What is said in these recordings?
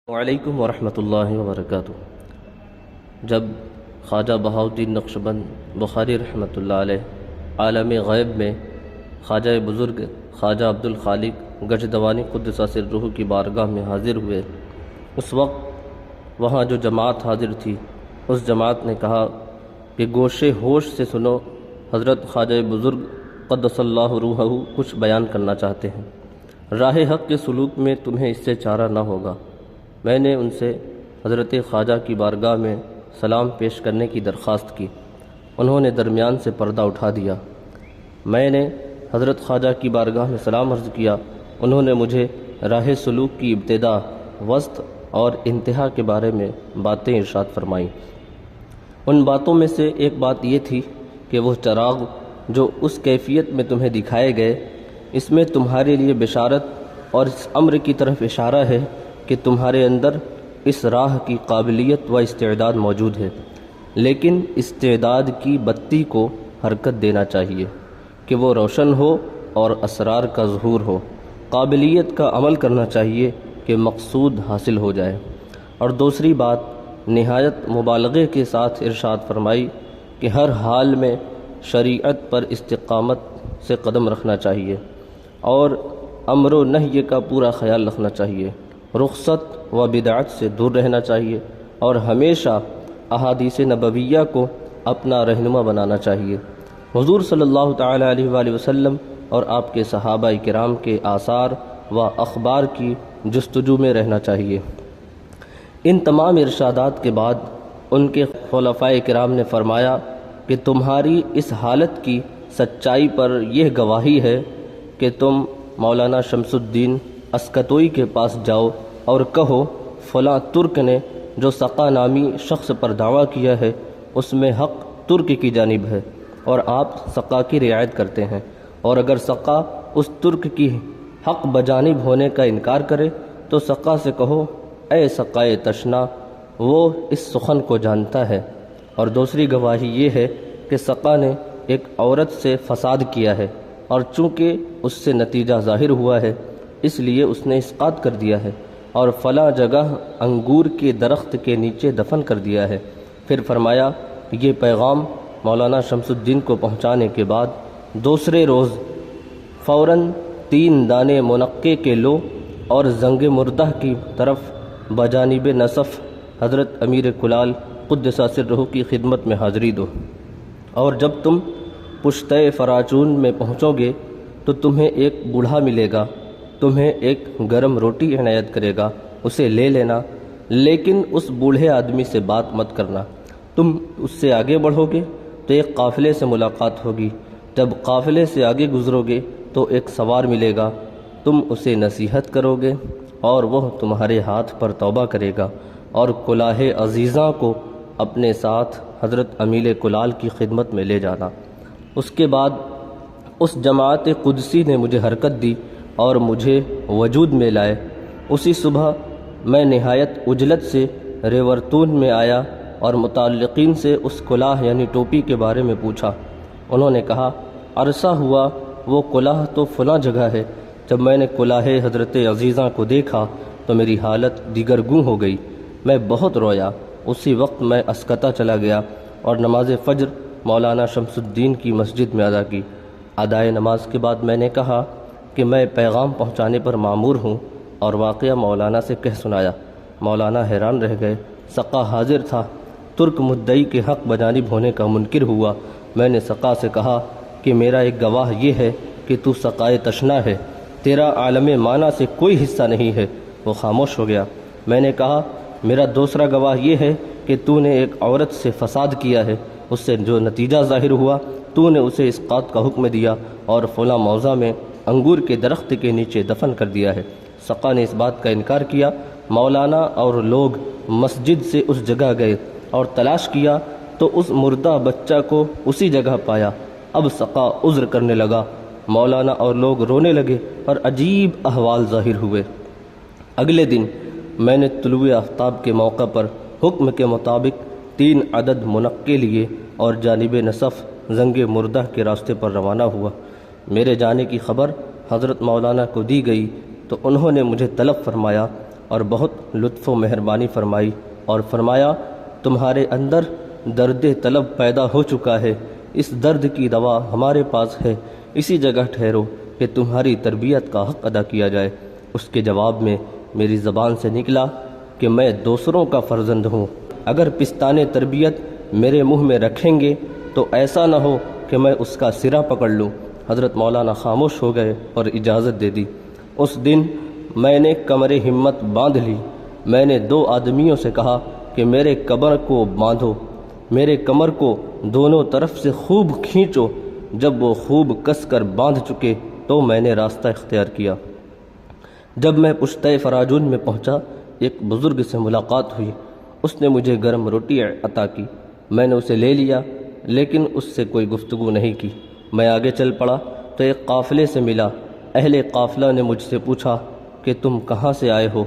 وعلیکم ورحمۃ اللہ وبرکاتہ۔ جب خواجہ بہاؤالدین نقشبند بخاری رحمۃ اللہ علیہ عالم غیب میں خواجہ بزرگ خواجہ عبدالخالق گجدوانی قدس سرہ کی بارگاہ میں حاضر ہوئے، اس وقت وہاں جو جماعت حاضر تھی اس جماعت نے کہا کہ گوشے ہوش سے سنو، حضرت خواجہ بزرگ قدس اللہ روحہ کچھ بیان کرنا چاہتے ہیں۔ راہ حق کے سلوک میں تمہیں اس سے چارہ نہ ہوگا۔ میں نے ان سے حضرت خواجہ کی بارگاہ میں سلام پیش کرنے کی درخواست کی۔ انہوں نے درمیان سے پردہ اٹھا دیا۔ میں نے حضرت خواجہ کی بارگاہ میں سلام عرض کیا۔ انہوں نے مجھے راہ سلوک کی ابتدا، وسط اور انتہا کے بارے میں باتیں ارشاد فرمائیں۔ ان باتوں میں سے ایک بات یہ تھی کہ وہ چراغ جو اس کیفیت میں تمہیں دکھائے گئے، اس میں تمہارے لیے بشارت اور اس امر کی طرف اشارہ ہے کہ تمہارے اندر اس راہ کی قابلیت و استعداد موجود ہے، لیکن استعداد کی بتی کو حرکت دینا چاہیے کہ وہ روشن ہو اور اسرار کا ظہور ہو۔ قابلیت کا عمل کرنا چاہیے کہ مقصود حاصل ہو جائے۔ اور دوسری بات نہایت مبالغے کے ساتھ ارشاد فرمائی کہ ہر حال میں شریعت پر استقامت سے قدم رکھنا چاہیے اور امر و نہی کا پورا خیال رکھنا چاہیے، رخصت و بدعت سے دور رہنا چاہیے اور ہمیشہ احادیث نبویہ کو اپنا رہنما بنانا چاہیے۔ حضور صلی اللہ تعالی علیہ وآلہ وسلم اور آپ کے صحابہ کرام کے آثار و اخبار کی جستجو میں رہنا چاہیے۔ ان تمام ارشادات کے بعد ان کے خلفائے کرام نے فرمایا کہ تمہاری اس حالت کی سچائی پر یہ گواہی ہے کہ تم مولانا شمس الدین اسکتوئی کے پاس جاؤ اور کہو فلاں ترک نے جو سقا نامی شخص پر دعویٰ کیا ہے اس میں حق ترک کی جانب ہے اور آپ سقا کی رعایت کرتے ہیں، اور اگر سقا اس ترک کی حق بجانب ہونے کا انکار کرے تو سقا سے کہو اے سقائے تشنا، وہ اس سخن کو جانتا ہے۔ اور دوسری گواہی یہ ہے کہ سقا نے ایک عورت سے فساد کیا ہے اور چونکہ اس سے نتیجہ ظاہر ہوا ہے اس لیے اس نے اسقاط کر دیا ہے اور فلاں جگہ انگور کے درخت کے نیچے دفن کر دیا ہے۔ پھر فرمایا یہ پیغام مولانا شمس الدین کو پہنچانے کے بعد دوسرے روز فوراً 3 دانے منقے کے لو اور زنگ مردہ کی طرف بجانب نصف حضرت امیر کلال قدس سرہ کی خدمت میں حاضری دو، اور جب تم پشتہ فراچون میں پہنچو گے تو تمہیں ایک بوڑھا ملے گا، تمہیں ایک گرم روٹی عنایت کرے گا، اسے لے لینا، لیکن اس بوڑھے آدمی سے بات مت کرنا۔ تم اس سے آگے بڑھو گے تو ایک قافلے سے ملاقات ہوگی، جب قافلے سے آگے گزرو گے تو ایک سوار ملے گا، تم اسے نصیحت کرو گے اور وہ تمہارے ہاتھ پر توبہ کرے گا، اور کلاہ عزیزاں کو اپنے ساتھ حضرت امیر کلال کی خدمت میں لے جانا۔ اس کے بعد اس جماعت قدسی نے مجھے حرکت دی اور مجھے وجود میں لائے۔ اسی صبح میں نہایت عجلت سے ریورتون میں آیا اور متعلقین سے اس کلاہ یعنی ٹوپی کے بارے میں پوچھا۔ انہوں نے کہا عرصہ ہوا وہ کلاہ تو فلاں جگہ ہے۔ جب میں نے کلاہ حضرت عزیزاں کو دیکھا تو میری حالت دیگر گوں ہو گئی، میں بہت رویا۔ اسی وقت میں اسکتہ چلا گیا اور نماز فجر مولانا شمس الدین کی مسجد میں ادا کی۔ ادائے نماز کے بعد میں نے کہا کہ میں پیغام پہنچانے پر مامور ہوں، اور واقعہ مولانا سے کہہ سنایا۔ مولانا حیران رہ گئے۔ سقا حاضر تھا، ترک مدعی کے حق بجانب ہونے کا منکر ہوا۔ میں نے سقا سے کہا کہ میرا ایک گواہ یہ ہے کہ تو سقائے تشنا ہے، تیرا عالم معنی سے کوئی حصہ نہیں ہے۔ وہ خاموش ہو گیا۔ میں نے کہا میرا دوسرا گواہ یہ ہے کہ تو نے ایک عورت سے فساد کیا ہے، اس سے جو نتیجہ ظاہر ہوا تو نے اسے اسقاط کا حکم دیا اور فلاں موضع میں انگور کے درخت کے نیچے دفن کر دیا ہے۔ سقا نے اس بات کا انکار کیا۔ مولانا اور لوگ مسجد سے اس جگہ گئے اور تلاش کیا تو اس مردہ بچہ کو اسی جگہ پایا۔ اب سقا عذر کرنے لگا، مولانا اور لوگ رونے لگے اور عجیب احوال ظاہر ہوئے۔ اگلے دن میں نے طلوع آفتاب کے موقع پر حکم کے مطابق 3 عدد منقے لیے اور جانب نصف زنگ مردہ کے راستے پر روانہ ہوا۔ میرے جانے کی خبر حضرت مولانا کو دی گئی تو انہوں نے مجھے طلب فرمایا اور بہت لطف و مہربانی فرمائی اور فرمایا تمہارے اندر درد طلب پیدا ہو چکا ہے، اس درد کی دوا ہمارے پاس ہے، اسی جگہ ٹھہرو کہ تمہاری تربیت کا حق ادا کیا جائے۔ اس کے جواب میں میری زبان سے نکلا کہ میں دوسروں کا فرزند ہوں، اگر پستانے تربیت میرے منہ میں رکھیں گے تو ایسا نہ ہو کہ میں اس کا سرا پکڑ لوں۔ حضرت مولانا خاموش ہو گئے اور اجازت دے دی۔ اس دن میں نے کمر ہمت باندھ لی۔ میں نے 2 آدمیوں سے کہا کہ میرے کمر کو باندھو، میرے کمر کو دونوں طرف سے خوب کھینچو۔ جب وہ خوب کس کر باندھ چکے تو میں نے راستہ اختیار کیا۔ جب میں پشتہ فراجون میں پہنچا، ایک بزرگ سے ملاقات ہوئی۔ اس نے مجھے گرم روٹی عطا کی، میں نے اسے لے لیا، لیکن اس سے کوئی گفتگو نہیں کی۔ میں آگے چل پڑا تو ایک قافلے سے ملا۔ اہل قافلہ نے مجھ سے پوچھا کہ تم کہاں سے آئے ہو؟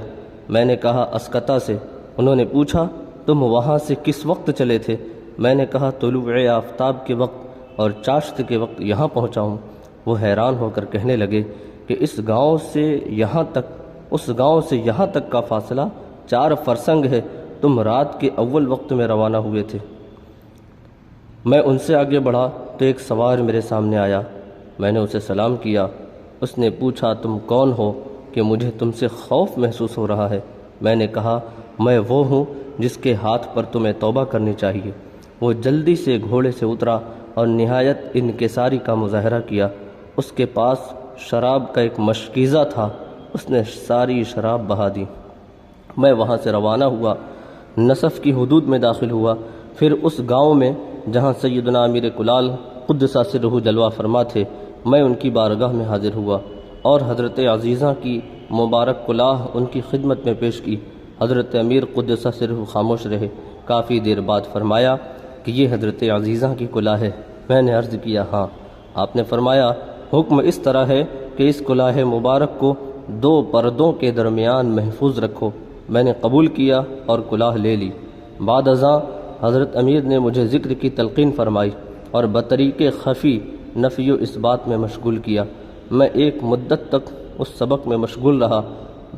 میں نے کہا اسکتا سے۔ انہوں نے پوچھا تم وہاں سے کس وقت چلے تھے؟ میں نے کہا طلوع آفتاب کے وقت اور چاشت کے وقت یہاں پہنچا ہوں۔ وہ حیران ہو کر کہنے لگے کہ اس گاؤں سے یہاں تک کا فاصلہ 4 فرسنگ ہے، تم رات کے اول وقت میں روانہ ہوئے تھے۔ میں ان سے آگے بڑھا تو ایک سوار میرے سامنے آیا۔ میں نے اسے سلام کیا۔ اس نے پوچھا تم کون ہو کہ مجھے تم سے خوف محسوس ہو رہا ہے؟ میں نے کہا میں وہ ہوں جس کے ہاتھ پر تمہیں توبہ کرنی چاہیے۔ وہ جلدی سے گھوڑے سے اترا اور نہایت انکساری کا مظاہرہ کیا۔ اس کے پاس شراب کا ایک مشکیزہ تھا، اس نے ساری شراب بہا دی۔ میں وہاں سے روانہ ہوا، نصف کی حدود میں داخل ہوا، پھر اس گاؤں میں جہاں سیدنا امیر کلال قدس سرہ جلوہ فرما تھے، میں ان کی بارگاہ میں حاضر ہوا اور حضرت عزیزہ کی مبارک کلاه ان کی خدمت میں پیش کی۔ حضرت امیر قدس سرہ خاموش رہے۔ کافی دیر بعد فرمایا کہ یہ حضرت عزیزہ کی کلاه ہے۔ میں نے عرض کیا ہاں۔ آپ نے فرمایا حکم اس طرح ہے کہ اس کلاه مبارک کو 2 پردوں کے درمیان محفوظ رکھو۔ میں نے قبول کیا اور کلاه لے لی۔ بعد ازاں حضرت امیر نے مجھے ذکر کی تلقین فرمائی اور بطریق خفی نفی و اس بات میں مشغول کیا۔ میں ایک مدت تک اس سبق میں مشغول رہا۔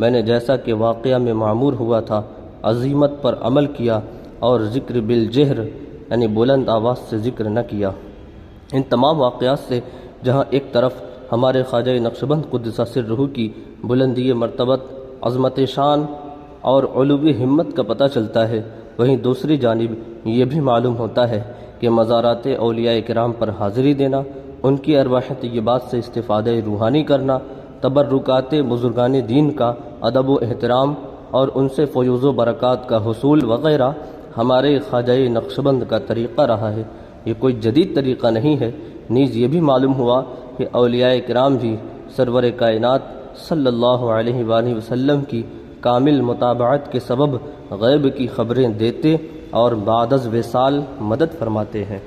میں نے جیسا کہ واقعہ میں معمور ہوا تھا عزیمت پر عمل کیا اور ذکر بالجہر یعنی بلند آواز سے ذکر نہ کیا۔ ان تمام واقعات سے جہاں ایک طرف ہمارے خواجہ نقشبند قدس سرہ کی بلندی مرتبت، عظمت شان اور علو ہمت کا پتہ چلتا ہے، وہیں دوسری جانب یہ بھی معلوم ہوتا ہے کہ مزارات اولیاء کرام پر حاضری دینا، ان کی ارواح طیبات سے استفادہ روحانی کرنا، تبرکات بزرگان دین کا ادب و احترام اور ان سے فیوز و برکات کا حصول وغیرہ ہمارے خواجہ نقشبند کا طریقہ رہا ہے۔ یہ کوئی جدید طریقہ نہیں ہے۔ نیز یہ بھی معلوم ہوا کہ اولیاء کرام بھی سرور کائنات صلی اللہ علیہ وآلہ وسلم کی کامل متابعت کے سبب غیب کی خبریں دیتے اور بعد از وصال مدد فرماتے ہیں۔